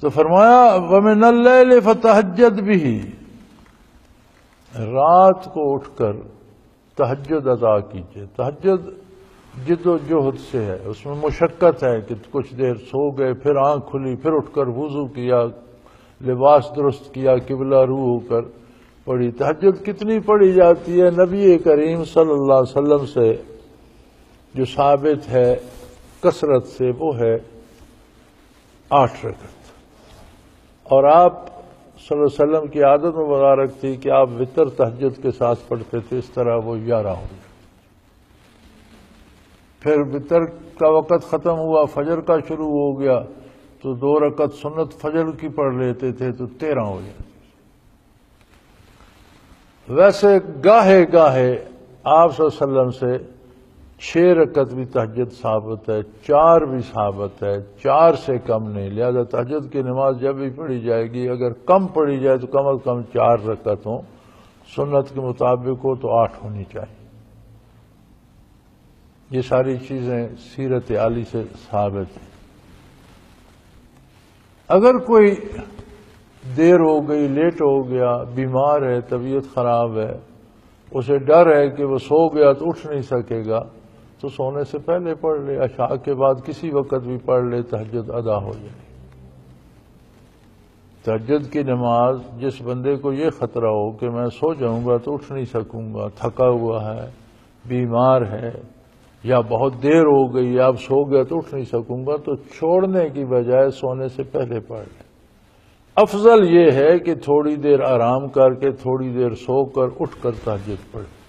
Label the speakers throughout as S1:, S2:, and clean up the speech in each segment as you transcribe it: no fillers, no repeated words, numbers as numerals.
S1: تو فرمایا وَمِنَ اللَّيْلِ فَتَہجد بِهِ، رات کو اٹھ کر تہجد ادا کیجئے۔ تہجد جد و جہد سے ہے، اس میں مشقت ہے کہ کچھ دیر سو گئے، پھر آنکھ کھلی، پھر اٹھ کر وضو کیا، لباس درست کیا، قبلہ رو ہو کر پڑھی۔ تہجد کتنی پڑھی جاتی ہے؟ نبی کریم صلی اللہ علیہ وسلم سے جو ثابت ہے کثرت سے وہ ہے 8 رکعت، اور آپ صلی اللہ علیہ وسلم کی عادت مبارک تھی کہ آپ وتر تہجد کے ساتھ پڑھتے تھے، اس طرح وہ 11 ہو گئے۔ پھر وتر کا وقت ختم ہوا، فجر کا شروع ہو گیا تو 2 رکعت سنت فجر کی پڑھ لیتے تھے تو 13 ہو جاتے۔ ویسے گاہے گاہے آپ صلی اللہ علیہ وسلم سے 6 رکعت بھی تہجد ثابت ہے، 4 بھی ثابت ہے، 4 سے کم نہیں۔ لہذا تہجد کی نماز جب بھی پڑھی جائے گی، اگر کم پڑھی جائے تو کم از کم 4 رکعت ہوں، سنت کے مطابق ہو تو 8 ہونی چاہیے۔ یہ ساری چیزیں سیرت عالی سے ثابت ہیں۔ اگر کوئی دیر ہو گئی، لیٹ ہو گیا، بیمار ہے، طبیعت خراب ہے، اسے ڈر ہے کہ وہ سو گیا تو اٹھ نہیں سکے گا، تو سونے سے پہلے پڑھ لے، عشاء کے بعد کسی وقت بھی پڑھ لے، تہجد ادا ہو جائے۔ تہجد کی نماز جس بندے کو یہ خطرہ ہو کہ میں سو جاؤں گا تو اٹھ نہیں سکوں گا، تھکا ہوا ہے، بیمار ہے، یا بہت دیر ہو گئی اب سو گیا تو اٹھ نہیں سکوں گا، تو چھوڑنے کی بجائے سونے سے پہلے پڑھ لیں۔ افضل یہ ہے کہ تھوڑی دیر آرام کر کے تھوڑی دیر سو کر اٹھ کر تہجد پڑھیں۔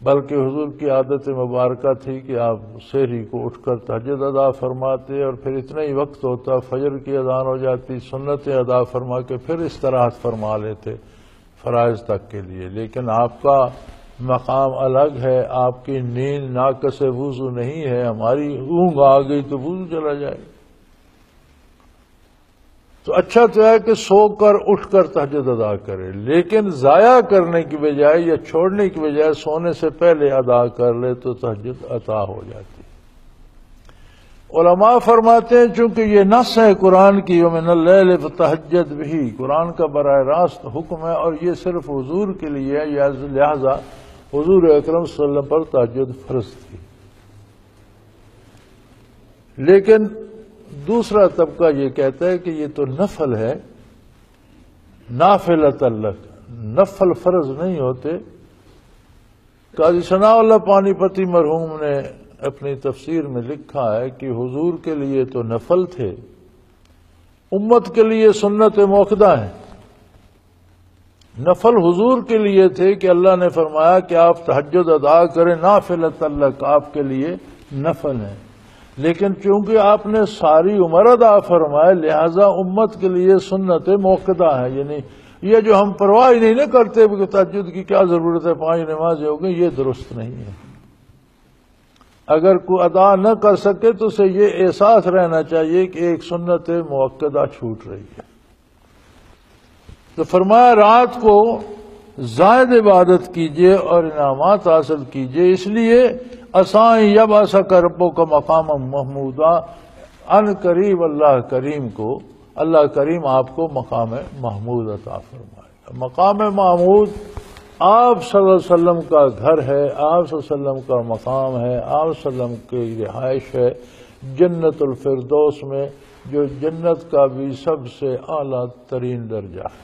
S1: بلکہ حضور کی عادت مبارکہ تھی کہ آپ سحری کو اٹھ کر تہجد ادا فرماتے، اور پھر اتنا ہی وقت ہوتا، فجر کی اذان ہو جاتی، سنتیں ادا فرما کے پھر استراحت فرما لیتے فرائض تک کے لیے۔ لیکن آپ کا مقام الگ ہے، آپ کی نیند ناقص وضو نہیں ہے، ہماری اونگ آ گئی تو وضو چلا جائے۔ تو اچھا تو ہے کہ سو کر اٹھ کر تہجد ادا کرے، لیکن ضائع کرنے کی بجائے یا چھوڑنے کی بجائے سونے سے پہلے ادا کر لے تو تہجد عطا ہو جاتی۔ علماء فرماتے ہیں چونکہ یہ نص ہے قرآن کی وَمِنَ اللَّيْلِ فَتَہجد بِهِ، قرآن کا براہ راست حکم ہے، اور یہ صرف حضور کے لیے ہے، لہذا حضور اکرم صلی اللہ علیہ وسلم پر تہجد فرض تھی۔ لیکن دوسرا طبقہ یہ کہتا ہے کہ یہ تو نفل ہے، نافلۃ لک، نفل فرض نہیں ہوتے۔ قاضی ثناء اللہ پانی پتی مرحوم نے اپنی تفسیر میں لکھا ہے کہ حضور کے لیے تو نفل تھے، امت کے لیے سنت موقدہ ہیں۔ نفل حضور کے لیے تھے کہ اللہ نے فرمایا کہ آپ تہجد ادا کریں، نافلۃ لک، آپ کے لیے نفل ہیں۔ لیکن چونکہ آپ نے ساری عمر ادا فرمائے، لہذا امت کے لیے سنت موقدہ ہے، یعنی یہ جو ہم پرواہ ہی نہیں کرتے کہ تہجد کی کیا ضرورت ہے، 5 نمازیں ہو گئی، یہ درست نہیں ہے۔ اگر کوئی ادا نہ کر سکے تو اسے یہ احساس رہنا چاہیے کہ ایک سنت موقدہ چھوٹ رہی ہے۔ تو فرمایا رات کو زائد عبادت کیجئے اور انعامات حاصل کیجئے، اس لیے عسیٰ یبعثک ربک مقام محمودا، ان قریب اللہ کریم آپ کو مقام محمود عطا فرمائے گا۔ مقام محمود آپ صلی اللہ علیہ وسلم کا گھر ہے، آپ صلی اللہ علیہ وسلم کا مقام ہے، آپ صلی اللہ علیہ وسلم کی رہائش ہے جنت الفردوس میں، جو جنت کا بھی سب سے اعلیٰ ترین درجہ ہے۔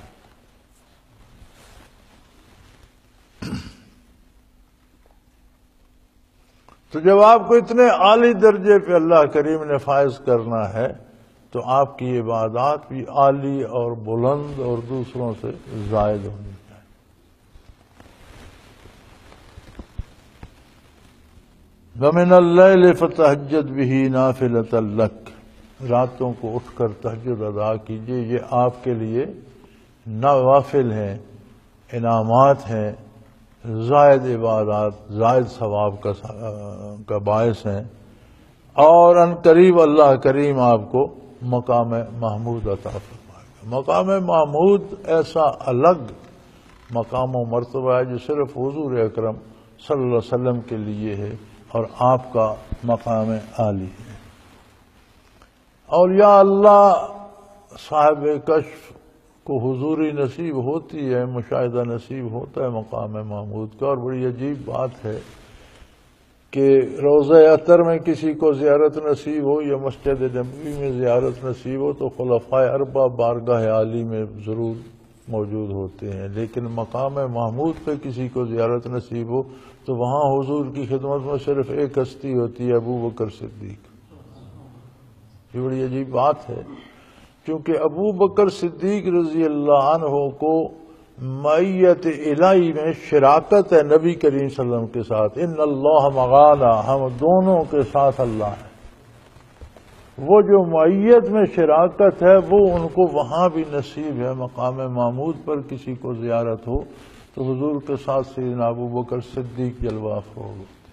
S1: تو جب آپ کو اتنے عالی درجے پہ اللہ کریم نے فائز کرنا ہے تو آپ کی عبادات بھی عالی اور بلند اور دوسروں سے زائد ہونی چاہیے۔ وَمِنَ اللَّيْلِ فَتَہجد بِهِ نَافِلَةً لَكَ، راتوں کو اٹھ کر تہجد ادا کیجئے، یہ آپ کے لیے نوافل ہیں، انعامات ہیں، زائد عبادات، زائد ثواب کا باعث ہیں، اور ان قریب اللہ کریم آپ کو مقام محمود عطا فرمائے گا۔ مقام محمود ایسا الگ مقام و مرتبہ ہے جو صرف حضور اکرم صلی اللہ علیہ وسلم کے لیے ہے اور آپ کا مقام عالی ہے۔ اولیاء اللہ صاحب کشف کو حضوری نصیب ہوتی ہے، مشاہدہ نصیب ہوتا ہے مقام محمود کا. اور بڑی عجیب بات ہے کہ روضہ اطہر میں کسی کو زیارت نصیب ہو یا مسجد نبوی میں زیارت نصیب ہو تو خلفائے اربعہ بارگاہ عالی میں ضرور موجود ہوتے ہیں، لیکن مقام محمود پہ کسی کو زیارت نصیب ہو تو وہاں حضور کی خدمت میں صرف ایک ہستی ہوتی ہے، ابو بکر صدیق. یہ بڑی عجیب بات ہے، کیونکہ ابو بکر صدیق رضی اللہ عنہ کو معیت الہی میں شراکت ہے نبی کریم صلی اللہ علیہ وسلم کے ساتھ. ان اللہ مغانا، ہم دونوں کے ساتھ اللہ ہے. وہ جو معیت میں شراکت ہے وہ ان کو وہاں بھی نصیب ہے. مقام محمود پر کسی کو زیارت ہو تو حضور کے ساتھ سیدنا ابو بکر صدیق جلوہ افروز ہوتے.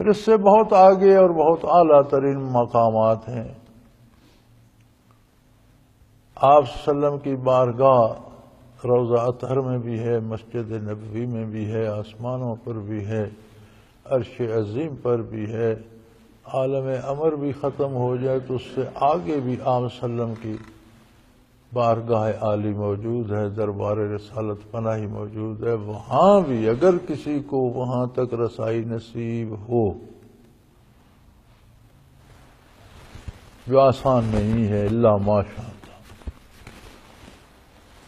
S1: پھر اس سے بہت آگے اور بہت اعلیٰ ترین مقامات ہیں. آپ صلی اللہ علیہ وسلم کی بارگاہ روضہ اطہر میں بھی ہے، مسجد نبوی میں بھی ہے، آسمانوں پر بھی ہے، عرش عظیم پر بھی ہے. عالم امر بھی ختم ہو جائے تو اس سے آگے بھی آپ صلی اللہ علیہ وسلم کی بارگاہ عالی موجود ہے، دربار رسالت پناہی موجود ہے. وہاں بھی اگر کسی کو وہاں تک رسائی نصیب ہو، جو آسان نہیں ہے الا ماشاء اللہ،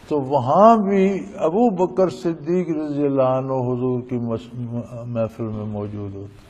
S1: تو وہاں بھی ابو بکر صدیق رضی اللہ عنہ حضور کی محفل میں موجود ہوتے.